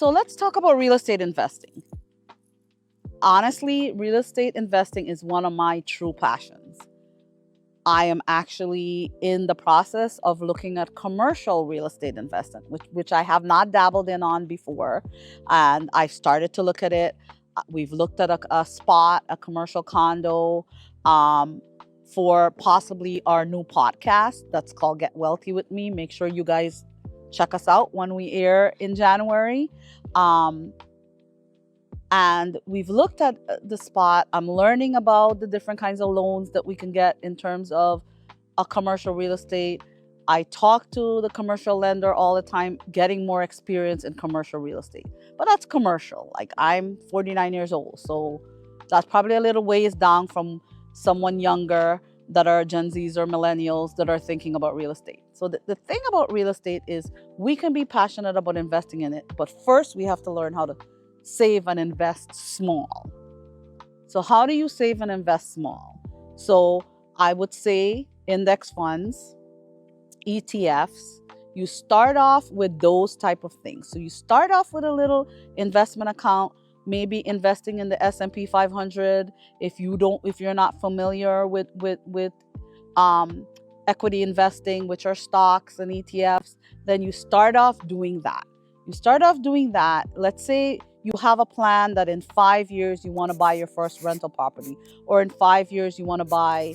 So let's talk about real estate investing. Honestly, real estate investing is one of my true passions. I am actually in the process of looking at commercial real estate investment, which I have not dabbled in on before. And I started to look at it. We've looked at a spot, a commercial condo, um, for possibly our new podcast that's called Get Wealthy with Me. Make sure you guys check us out when we air in January. Um, and we've looked at the spot. I'm learning about the different kinds of loans that we can get in terms of a commercial real estate. I talk to the commercial lender all the time, getting more experience in commercial real estate. But that's commercial. Like, I'm 49 years old, so that's probably a little ways down from someone younger that are Gen Zs or millennials that are thinking about real estate. So the thing about real estate is we can be passionate about investing in it, but first we have to learn how to save and invest small. So how do you save and invest small? So I would say index funds, ETFs. You start off with those type of things. So you start off with a little investment account, maybe investing in the S&P 500. If you're not familiar with equity investing, which are stocks and ETFs, then you start off doing that. Let's say you have a plan that in 5 years you want to buy your first rental property, or in 5 years you want to buy,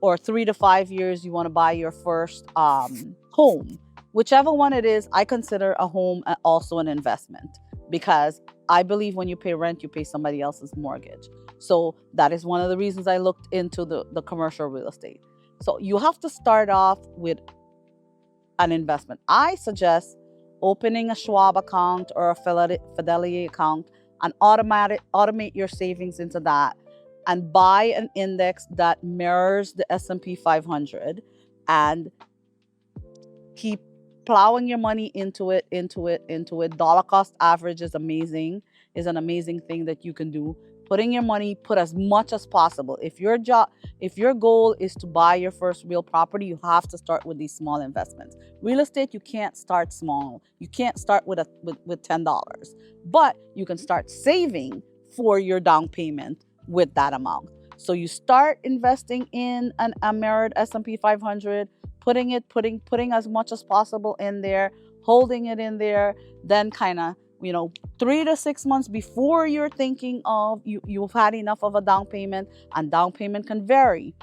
or 3 to 5 years you want to buy your first home. Whichever one it is, I consider a home also an investment, because I believe when you pay rent, you pay somebody else's mortgage. So that is one of the reasons I looked into the commercial real estate. So you have to start off with an investment. I suggest opening a Schwab account or a Fidelity account and automate your savings into that, and buy an index that mirrors the S&P 500 and keep plowing your money into it. Dollar cost average is an amazing thing that you can do. Putting your money, put as much as possible. If your goal is to buy your first real property, you have to start with these small investments. Real estate, you can't start small. You can't start with $10, but you can start saving for your down payment with that amount. So you start investing in a mirrored S&P 500, putting as much as possible in there, holding it in there, then kind of 3 to 6 months before you're thinking of you've had enough of a down payment, and down payment can vary.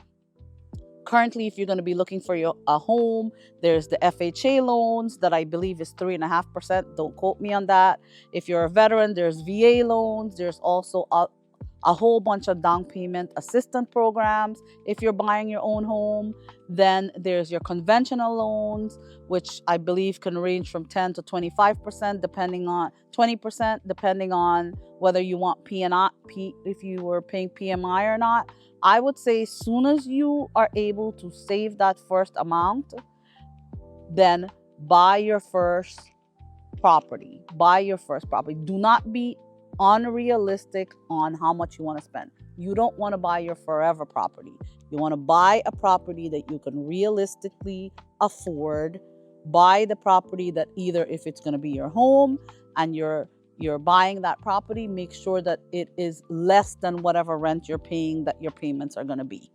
Currently, if you're going to be looking for a home, there's the FHA loans that I believe is 3.5%. Don't quote me on that. If you're a veteran, there's VA loans. There's also a whole bunch of down payment assistance programs. If you're buying your own home, then there's your conventional loans, which I believe can range from 10 to 25%, depending on 20%, depending on whether you want if you were paying PMI or not. I would say as soon as you are able to save that first amount, then buy your first property. Do not be unrealistic on how much you want to spend. You don't want to buy your forever property. You want to buy a property that you can realistically afford. Buy the property that, either if it's going to be your home and you're buying that property, make sure that it is less than whatever rent you're paying, that your payments are going to be.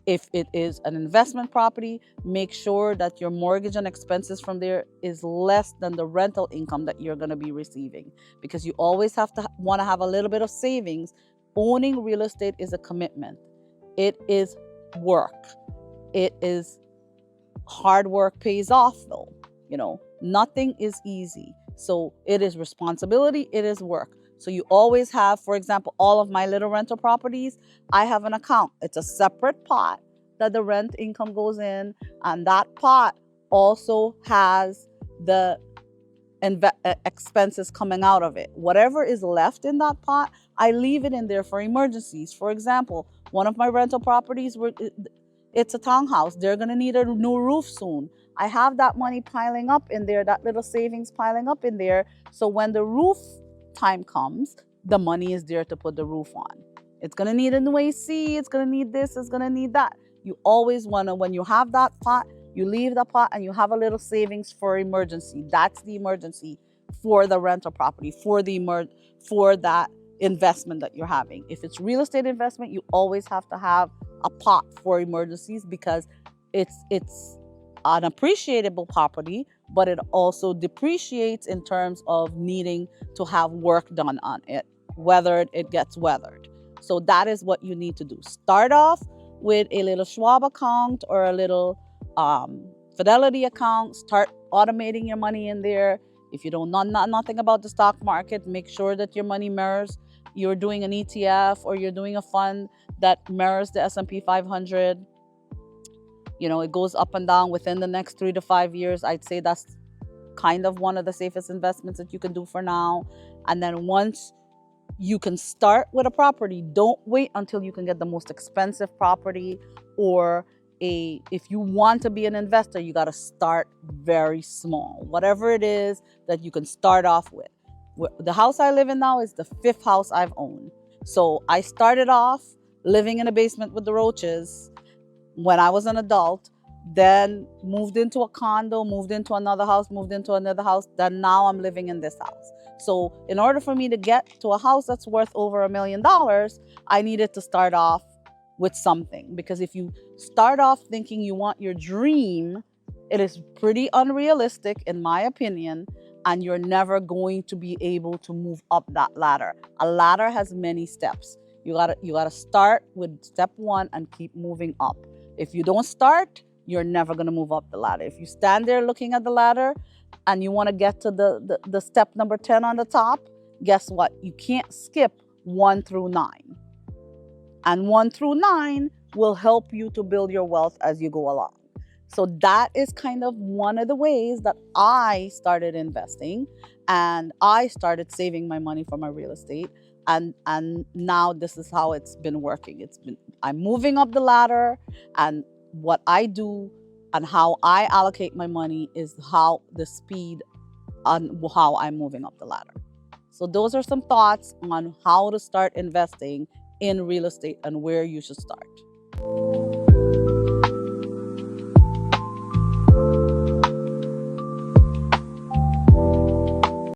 If it is an investment property, make sure that your mortgage and expenses from there is less than the rental income that you're going to be receiving, because you always want to have a little bit of savings. Owning real estate is a commitment. It is work. It is hard work, pays off though. Nothing is easy. So it is responsibility. It is work. So you always have, for example, all of my little rental properties, I have an account. It's a separate pot that the rent income goes in. And that pot also has the expenses coming out of it. Whatever is left in that pot, I leave it in there for emergencies. For example, one of my rental properties, it's a townhouse. They're going to need a new roof soon. I have that money piling up in there, that little savings piling up in there. So when the roof time comes, the money is there to put the roof on. It's going to need a new AC. It's going to need this. It's going to need that. You always want to, when you have that pot, you leave the pot and you have a little savings for emergency. That's the emergency. for the rental property, for for that investment that you're having. If it's real estate investment, you always have to have a pot for emergencies, because it's an appreciable property, but it also depreciates in terms of needing to have work done on it, whether it gets weathered. So that is what you need to do. Start off with a little Schwab account or a little Fidelity account. Start automating your money in there. If you don't know nothing about the stock market, make sure that your money mirrors. You're doing an ETF or you're doing a fund that mirrors the S&P 500. It goes up and down within the next 3 to 5 years. I'd say that's kind of one of the safest investments that you can do for now. And then once you can start with a property, don't wait until you can get the most expensive property, or if you want to be an investor, you got to start very small, whatever it is that you can start off with. The house I live in now is the 5th house I've owned. So I started off living in a basement with the roaches when I was an adult, then moved into a condo, moved into another house, moved into another house, then now I'm living in this house. So in order for me to get to a house that's worth over $1 million, I needed to start off with something. Because if you start off thinking you want your dream, it is pretty unrealistic, in my opinion, and you're never going to be able to move up that ladder. A ladder has many steps. You gotta start with step 1 and keep moving up. If you don't start, you're never gonna move up the ladder. If you stand there looking at the ladder and you want to get to the step number 10 on the top, guess what? You can't skip 1 through 9. And 1 through 9 will help you to build your wealth as you go along. So that is kind of one of the ways that I started investing, and I started saving my money for my real estate. And now this is how it's been working. I'm moving up the ladder, and what I do and how I allocate my money is how the speed on how I'm moving up the ladder. So those are some thoughts on how to start investing in real estate and where you should start.